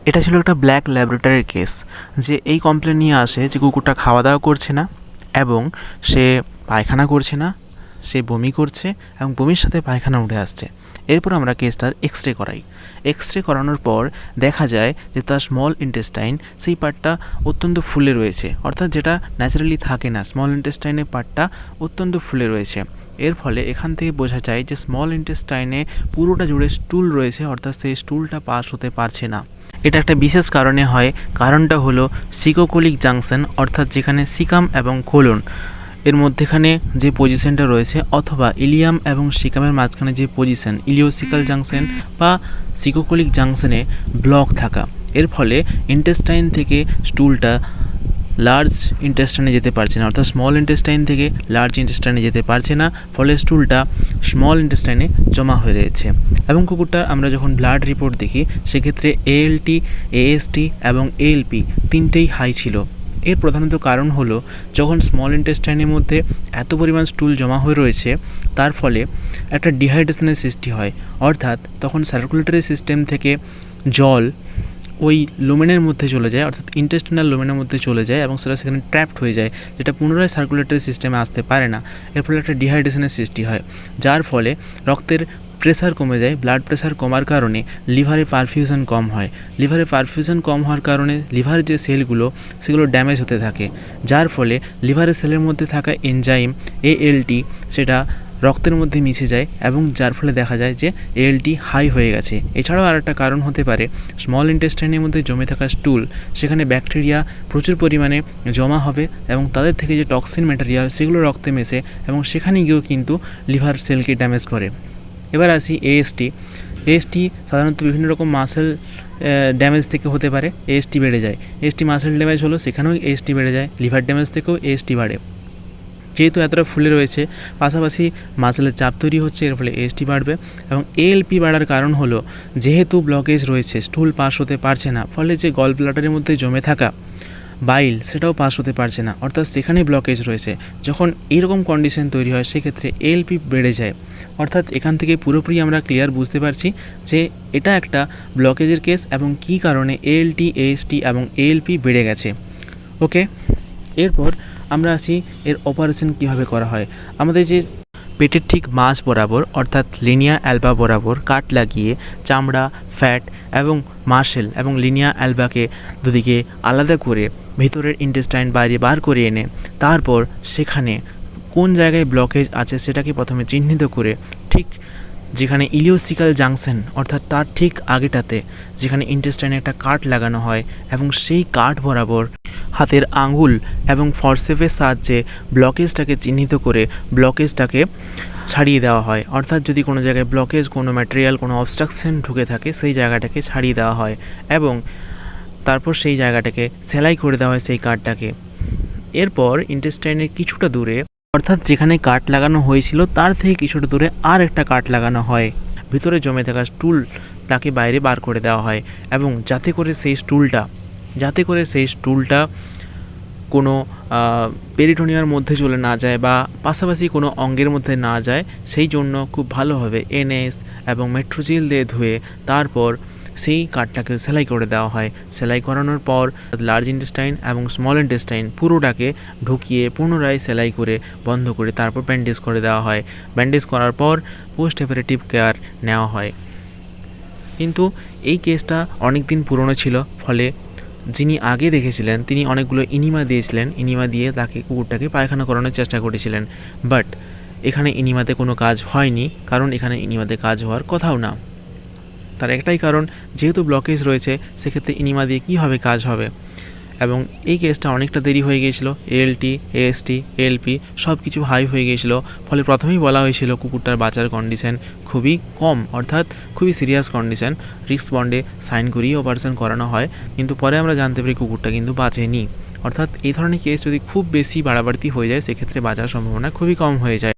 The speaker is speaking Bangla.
এটা ছিল একটা ব্ল্যাক ল্যাবরেটরির কেস, যে এই কমপ্লেন নিয়ে আসে যে কুকুরটা খাওয়া দাওয়া করছে না এবং সে পায়খানা করছে না, সে বমি করছে এবং বমির সাথে পায়খানা উঠে আসছে। এরপর আমরা কেসটার এক্স রে করাই। এক্স রে করানোর পর দেখা যায় যে তার স্মল ইন্টেস্টাইন সেই পার্টটা অত্যন্ত ফুলে রয়েছে, অর্থাৎ যেটা ন্যাচারালি থাকে না, স্মল ইন্টেস্টাইনের পার্টটা অত্যন্ত ফুলে রয়েছে। এর ফলে এখান থেকে বোঝা যায় যে স্মল ইন্টেস্টাইনে পুরোটা জুড়ে স্টুল রয়েছে, অর্থাৎ সেই স্টুলটা পাস হতে পারছে না। এটা একটা বিশেষ কারণে হয়, কারণটা হলো সিকোকোলিক জাংশন, অর্থাৎ যেখানে সিকাম এবং কোলন এর মধ্যেখানে যে পজিশনটা রয়েছে, অথবা ইলিয়াম এবং সিকামের মাঝখানে যে পজিশন ইলিওসিকাল জাংশন বা সিকোকোলিক জাংশনে ব্লক থাকা। এর ফলে ইন্টেস্টাইন থেকে স্টুলটা লার্জ ইন্টেস্টাইনে যেতে পারছে না, অর্থাৎ স্মল ইন্টেস্টাইন থেকে লার্জ ইন্টেস্টাইনে যেতে পারছে না, ফলে স্টুলটা স্মল ইন্টেস্টাইনে জমা হয়ে রয়েছে। এবং কুকুরটা আমরা যখন ব্লাড রিপোর্ট দেখি সেক্ষেত্রে এএলটি, এএসটি এবং এএলপি তিনটেই হাই ছিল। এর প্রধানত কারণ হলো যখন স্মল ইন্টেস্টাইনের মধ্যে এত পরিমাণ স্টুল জমা হয়ে রয়েছে তার ফলে একটা ডিহাইড্রেশনের সৃষ্টি হয়, অর্থাৎ তখন সার্কুলেটরি সিস্টেম থেকে জল ওই লুমেনের মধ্যে চলে যায়, অর্থাৎ ইন্টেস্টিনাল লুমেনের মধ্যে চলে যায় এবং সেটা সেখানে ট্র্যাপড হয়ে যায়, যেটা পুনরায় সার্কুলেটরি সিস্টেমে আসতে পারে না। এর ফলে একটা ডিহাইড্রেশনের সৃষ্টি হয়, যার ফলে রক্তের প্রেসার কমে যায়। ব্লাড প্রেসার কমার কারণে লিভারে পারফিউশন কম হয়। লিভারে পারফিউশন কম হওয়ার কারণে লিভারের যে সেলগুলো সেগুলো ড্যামেজ হতে থাকে, যার ফলে লিভারের সেলের মধ্যে থাকা এনজাইম এএলটি সেটা রক্তের মধ্যে মিশে যায় এবং যার ফলে দেখা যায় যে এএলটি হাই হয়ে গেছে। এছাড়াও আর একটা কারণ হতে পারে স্মল ইন্টেস্টাইনের মধ্যে জমে থাকা স্টুল, সেখানে ব্যাকটেরিয়া প্রচুর পরিমাণে জমা হবে এবং তাদের থেকে যে টক্সিন ম্যাটেরিয়াল সেগুলো রক্তে মেশে এবং সেখানে গিয়েও কিন্তু লিভার সেলকে ড্যামেজ করে। এবার আসি এএসটি। এএসটি সাধারণত বিভিন্ন রকম মাসেল ড্যামেজ থেকে হতে পারে, এএসটি বেড়ে যায়। এএসটি মাসেল ড্যামেজ হলো সেখানেও এএসটি বেড়ে যায়, লিভার ড্যামেজ থেকেও এএসটি বাড়ে। যেহেতু এতটা ফুলে রয়েছে, পাশাপাশি মাসেলের চাপ তৈরি হচ্ছে, এর ফলে এএসটি বাড়বে। এবং এএলপি বাড়ার কারণ হলো যেহেতু ব্লকেজ রয়েছে, স্টুল পাস হতে পারছে না, ফলে যে গল ব্লাডারের মধ্যে জমে থাকা বাইল সেটাও পাস হতে পারছে না, অর্থাৎ সেখানে ব্লকেজ রয়েছে। যখন এইরকম কন্ডিশন তৈরি হয় সেক্ষেত্রে এএলপি বেড়ে যায়। অর্থাৎ এখান থেকে পুরোপুরি আমরা ক্লিয়ার বুঝতে পারছি যে এটা একটা ব্লকেজের কেস এবং কী কারণে এএলটি, এএসটি এবং এএলপি বেড়ে গেছে। ওকে, এরপর আমরা আসি এর অপারেশন কীভাবে করা হয়। আমাদের যে পেটের ঠিক মাঝ বরাবর, অর্থাৎ লিনিয়া অ্যালবা বরাবর কাট লাগিয়ে চামড়া, ফ্যাট এবং মাসেল এবং লিনিয়া অ্যালবাকে দুদিকে আলাদা করে ভেতরের ইন্টেস্টাইন বাইরে বার করে এনে তারপর সেখানে কোন জায়গায় ব্লকেজ আছে সেটাকে প্রথমে চিহ্নিত করে ঠিক যেখানে ইলিওসিকাল জাংশন, অর্থাৎ তার ঠিক আগেটাতে যেখানে ইন্টেস্টাইনে একটা কাট লাগানো হয় এবং সেই কাট বরাবর হাতের আঙুল এবং ফরসেপের সাহায্যে ব্লকেজটাকে চিহ্নিত করে ব্লকেজটাকে ছাড়িয়ে দেওয়া হয়। অর্থাৎ যদি কোনো জায়গায় ব্লকেজ, কোনো ম্যাটেরিয়াল, কোনো অবস্ট্রাকশন ঢুকে থাকে সেই জায়গাটাকে ছাড়িয়ে দেওয়া হয় এবং তারপর সেই জায়গাটাকে সেলাই করে দেওয়া হয় সেই কাটটাকে। এরপর ইন্টেস্টাইনের কিছুটা দূরে, অর্থাৎ যেখানে কাট লাগানো হয়েছিল তার থেকে কিছুটা দূরে আর একটা কাট লাগানো হয়। ভিতরে জমে থাকা স্টুল তাকে বাইরে বার করে দেওয়া হয় এবং যাতে করে সেই স্টুলটা কোনো পেরিটোনিয়ার মধ্যে চলে না যায় বা পাশাপাশি কোনো অঙ্গের মধ্যে না যায়, সেই জন্য খুব ভালোভাবে এনএস এবং মেট্রোজিল দিয়ে ধুয়ে তারপর সেই কাটটাকে সেলাই করে দেওয়া হয়। সেলাই করানোর পর লার্জ ইন্টেস্টাইন এবং স্মল ইন্টেস্টাইন পুরোটাকে ঢুকিয়ে পুনরায় সেলাই করে বন্ধ করে তারপর ব্যান্ডেজ করে দেওয়া হয়। ব্যান্ডেজ করার পর পোস্ট অপারেটিভ কেয়ার নেওয়া হয়। কিন্তু এই কেসটা অনেক দিন পুরনো ছিল, ফলে যিনি আগে দেখেছিলেন তিনি অনেকগুলো ইনিমা দিয়েছিলেন, ইনিমা দিয়ে তাকে কুকুরটাকে পায়খানা করানোর চেষ্টা করেছিলেন। বাট এখানে ইনিমাতে কোনো কাজ হয়নি, কারণ এখানে ইনিমাতে কাজ হওয়ার কথাও না। তার একটাই কারণ, যেহেতু ব্লকেজ রয়েছে সেক্ষেত্রে ইনিমা দিয়ে কীভাবে কাজ হবে। এবং এই কেসটা অনেকটা দেরি হয়ে গিয়েছিল। এএলটি, এএসটি, এএলপি সব কিছু হাই হয়ে গিয়েছিল, ফলে প্রথমেই বলা হয়েছিল কুকুরটার বাঁচার কন্ডিশন খুবই কম, অর্থাৎ খুবই সিরিয়াস কন্ডিশন। রিস্ক বন্ডে সাইন করিয়ে অপারেশন করানো হয়, কিন্তু পরে আমরা জানতে পারি কুকুরটা কিন্তু বাঁচেনি। অর্থাৎ এই ধরনের কেস যদি খুব বেশি বাড়াবাড়তি হয়ে যায় সেক্ষেত্রে বাঁচার সম্ভাবনা খুবই কম হয়ে যায়।